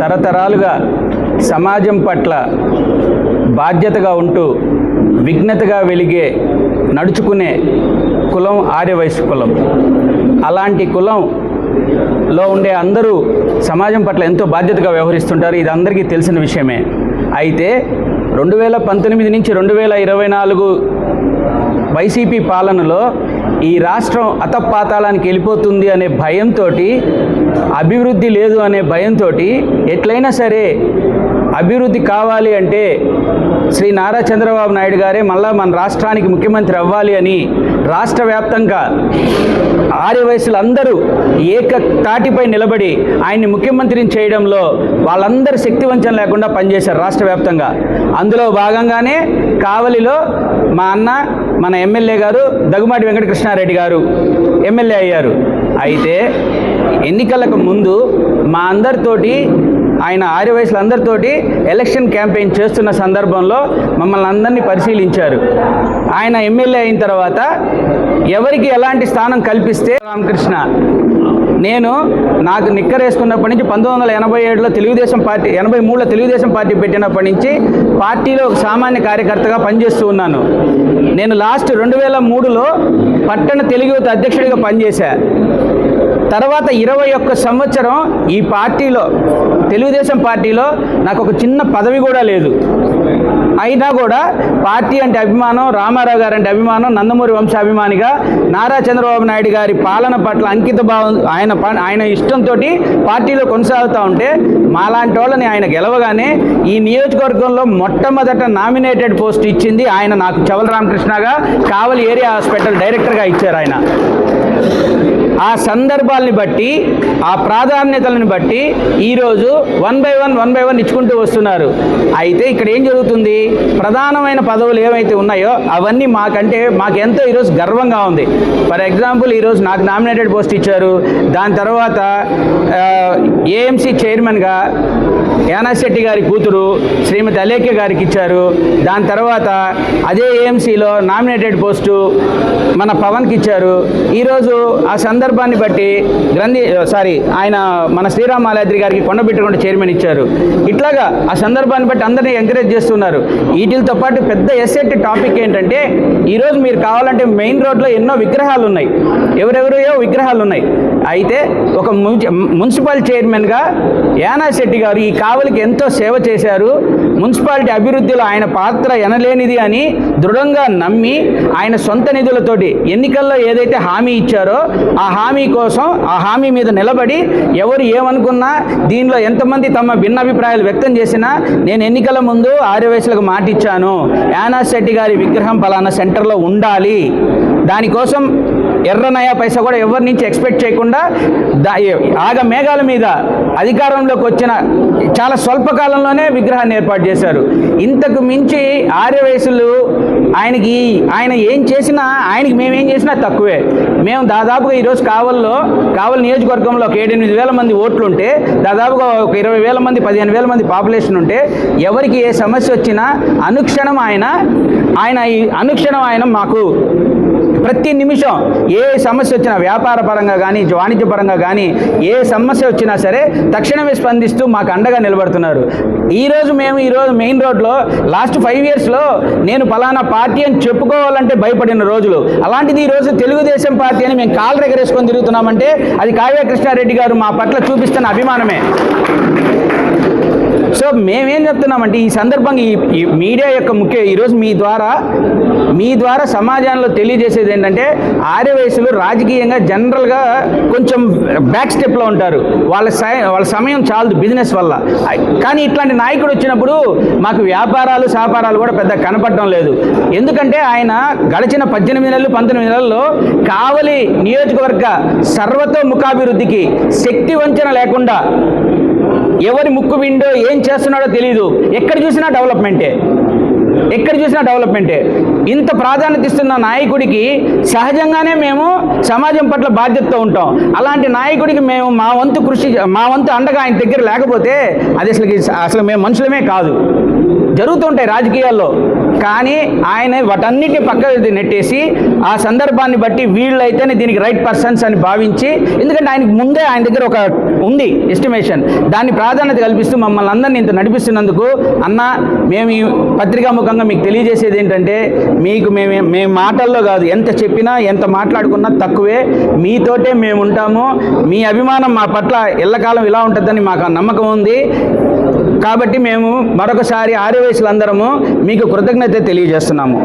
తరతరాలుగా సమాజం పట్ల బాధ్యతగా ఉంటూ విఘ్నతగా వెలిగే నడుచుకునే కులం ఆర్యవైశ్య కులం. అలాంటి కులంలో ఉండే అందరూ సమాజం పట్ల ఎంతో బాధ్యతగా వ్యవహరిస్తుంటారు. ఇది అందరికీ తెలిసిన విషయమే. అయితే 2019 నుంచి 2024 వైసీపీ పాలనలో ఈ రాష్ట్రం అతపాతాళానికి వెళ్ళిపోతుంది అనే భయంతో, అభివృద్ధి లేదు అనే భయంతో ఎట్లయినా సరే అభివృద్ధి కావాలి అంటే శ్రీ నారా చంద్రబాబు నాయుడు గారే మళ్ళా మన రాష్ట్రానికి ముఖ్యమంత్రి అవ్వాలి అని రాష్ట్ర వ్యాప్తంగా ఆర్యవైశ్యులందరూ ఏకతాటిపై నిలబడి ఆయన్ని ముఖ్యమంత్రిని చేయడంలో వాళ్ళందరూ శక్తివంచన లేకుండా పనిచేశారు రాష్ట్ర వ్యాప్తంగా. అందులో భాగంగానే కావలిలో మా అన్న మన ఎమ్మెల్యే గారు దగ్గుమాటి వెంకటకృష్ణారెడ్డి గారు ఎమ్మెల్యే అయ్యారు. అయితే ఎన్నికలకు ముందు మా అందరితోటి ఆయన ఆర్యవైశ్యులందరితోటి ఎలక్షన్ క్యాంపెయిన్ చేస్తున్న సందర్భంలో మమ్మల్ని అందరినీ పరిశీలించారు. ఆయన ఎమ్మెల్యే అయిన తర్వాత ఎవరికి ఎలాంటి స్థానం కల్పిస్తే రామకృష్ణ నాకు నిక్కరేసుకున్నప్పటి నుంచి 1987లో తెలుగుదేశం పార్టీ 83లో తెలుగుదేశం పార్టీ పెట్టినప్పటి నుంచి పార్టీలో ఒక సామాన్య కార్యకర్తగా పనిచేస్తూ ఉన్నాను. నేను లాస్ట్ 2003లో పట్టణ తెలుగు యువత అధ్యక్షుడిగా పనిచేశా. తర్వాత 21 సంవత్సరం ఈ పార్టీలో తెలుగుదేశం పార్టీలో నాకు ఒక చిన్న పదవి కూడా లేదు. అయినా కూడా పార్టీ అంటే అభిమానం, రామారావు గారు అంటే అభిమానం, నందమూరి వంశాభిమానిగా నారా చంద్రబాబు నాయుడు గారి పాలన పట్ల అంకిత భావం, ఆయన ఇష్టంతో పార్టీలో కొనసాగుతూ ఉంటే మాలాంటి వాళ్ళని ఆయన గెలవగానే ఈ నియోజకవర్గంలో మొట్టమొదట నామినేటెడ్ పోస్ట్ ఇచ్చింది ఆయన నాకు. చవల రామకృష్ణగా కావలి ఏరియా హాస్పిటల్ డైరెక్టర్గా ఇచ్చారు ఆయన. ఆ సందర్భాలని బట్టి, ఆ ప్రాధాన్యతలను బట్టి ఈరోజు వన్ బై వన్ ఇచ్చుకుంటూ వస్తున్నారు. అయితే ఇక్కడ ఏం జరుగుతుంది, ప్రధానమైన పదవులు ఏవైతే ఉన్నాయో అవన్నీ మాకెంతో ఈరోజు గర్వంగా ఉంది. ఫర్ ఎగ్జాంపుల్ ఈరోజు నాకు నామినేటెడ్ పోస్ట్ ఇచ్చారు. దాని తర్వాత ఏఎంసీ చైర్మన్గా యానాశెట్టి శెట్టి గారి కూతురు శ్రీమతి అలేఖ్య గారికి ఇచ్చారు. దాని తర్వాత అదే ఏఎంసీలో నామినేటెడ్ పోస్టు మన పవన్కి ఇచ్చారు. ఈరోజు ఆ సందర్భాన్ని బట్టి ఆయన మన శ్రీరామాలాద్రి గారికి కొండబిట్టకొండ చైర్మన్ ఇచ్చారు. ఇట్లాగా ఆ సందర్భాన్ని బట్టి అందరినీ ఎంకరేజ్ చేస్తున్నారు. వీటితో పాటు పెద్ద ఎస్సెట్ టాపిక్ ఏంటంటే ఈరోజు మీరు కావాలంటే మెయిన్ రోడ్లో ఎన్నో విగ్రహాలు ఉన్నాయి, ఎవరెవరో విగ్రహాలు ఉన్నాయి. అయితే ఒక మున్సిపల్ చైర్మన్గా యానాశెట్టి శెట్టి గారు ఈ కావలికి ఎంతో సేవ చేశారు. మున్సిపాలిటీ అభివృద్ధిలో ఆయన పాత్ర ఎనలేనిది అని దృఢంగా నమ్మి ఆయన సొంత నిధులతోటి ఎన్నికల్లో ఏదైతే హామీ ఇచ్చారో ఆ హామీ కోసం, ఆ హామీ మీద నిలబడి ఎవరు ఏమనుకున్నా, దీనిలో ఎంతమంది తమ భిన్నాభిప్రాయాలు వ్యక్తం చేసినా నేను ఎన్నికల ముందు ఆర్యవైశ్యులకు మాట ఇచ్చాను, యానాశెట్టి శెట్టి గారి విగ్రహం పలానా సెంటర్లో ఉండాలి, దానికోసం ఎర్రనయా పైసా కూడా ఎవరి నుంచి ఎక్స్పెక్ట్ చేయకుండా ఆగ మేఘాల మీద అధికారంలోకి వచ్చిన చాలా స్వల్పకాలంలోనే విగ్రహాన్ని ఏర్పాటు చేశారు. ఇంతకు మించి ఆర్యవైశ్యులు ఆయన ఏం చేసినా, ఆయనకి మేమేం చేసినా తక్కువే. మేము దాదాపుగా ఈరోజు కావలి నియోజకవర్గంలో ఒక 7-8 మంది ఓట్లు ఉంటే, దాదాపుగా ఒక 20,000 మంది 15,000 మంది పాపులేషన్ ఉంటే, ఎవరికి ఏ సమస్య వచ్చినా అనుక్షణం ఆయన మాకు ప్రతి నిమిషం ఏ సమస్య వచ్చినా, వ్యాపార పరంగా కానీ వాణిజ్య పరంగా కానీ ఏ సమస్య వచ్చినా సరే తక్షణమే స్పందిస్తూ మాకు అండగా నిలబడుతున్నారు. ఈరోజు మెయిన్ రోడ్లో లాస్ట్ 5 yearsలో నేను పలానా పార్టీ అని చెప్పుకోవాలంటే భయపడిన రోజులు. అలాంటిది ఈరోజు తెలుగుదేశం పార్టీ అని మేము కాళ్ళు ఎగరేసుకొని తిరుగుతున్నామంటే అది కావ్య కృష్ణారెడ్డి గారు మా పట్ల చూపిస్తున్న అభిమానమే. సో మేమేం చెప్తున్నామంటే ఈ సందర్భంగా ఈ మీడియా యొక్క ఈరోజు మీ ద్వారా సమాజంలో తెలియజేసేది ఏంటంటే ఆర్యవైశ్యులు రాజకీయంగా జనరల్గా కొంచెం బ్యాక్ స్టెప్లో ఉంటారు. వాళ్ళ సమయం చాలదు బిజినెస్ వల్ల. కానీ ఇట్లాంటి నాయకుడు వచ్చినప్పుడు మాకు వ్యాపారాలు సహకారాలు కూడా పెద్ద కనపడడం లేదు. ఎందుకంటే ఆయన గడిచిన 18 నెలలు 19 నెలల్లో కావలి నియోజకవర్గ సర్వతోముఖాభివృద్ధికి శక్తి వంచన లేకుండా ఎవరి ముక్కు విండో ఏం చేస్తున్నాడో తెలియదు. ఎక్కడ చూసినా డెవలప్మెంటే. ఇంత ప్రాధాన్యత ఇస్తున్న నాయకుడికి సహజంగానే మేము సమాజం పట్ల బాధ్యతతో ఉంటాం. అలాంటి నాయకుడికి మేము మా వంతు అండగా ఆయన దగ్గర లేకపోతే అది అసలు మేము మనుషులమే కాదు. జరుగుతుంటాయి రాజకీయాల్లో. కానీ ఆయన వాటన్నిటిని పక్కకు నెట్టేసి ఆ సందర్భాన్ని బట్టి వీళ్ళైతేనే దీనికి రైట్ పర్సన్స్ అని భావించి, ఎందుకంటే ఆయనకు ముందే ఆయన దగ్గర ఒక ఉంది ఎస్టిమేషన్, దాన్ని ప్రాధాన్యత కల్పిస్తూ మమ్మల్ని అందరినీ ఇంత నడిపిస్తున్నందుకు అన్న మేము ఈ పత్రికాముఖంగా మీకు తెలియజేసేది ఏంటంటే, మీకు మేము మాటల్లో కాదు, ఎంత చెప్పినా ఎంత మాట్లాడుకున్నా తక్కువే, మీతోటే మేము ఉంటాము, మీ అభిమానం మా పట్ల ఎల్లకాలం ఇలా ఉంటుందని మాకు నమ్మకం ఉంది. కాబట్టి మేము మరొకసారి ఆర్యవైశ్యులందరము మీకు కృతజ్ఞత తెలియజేస్తున్నాము.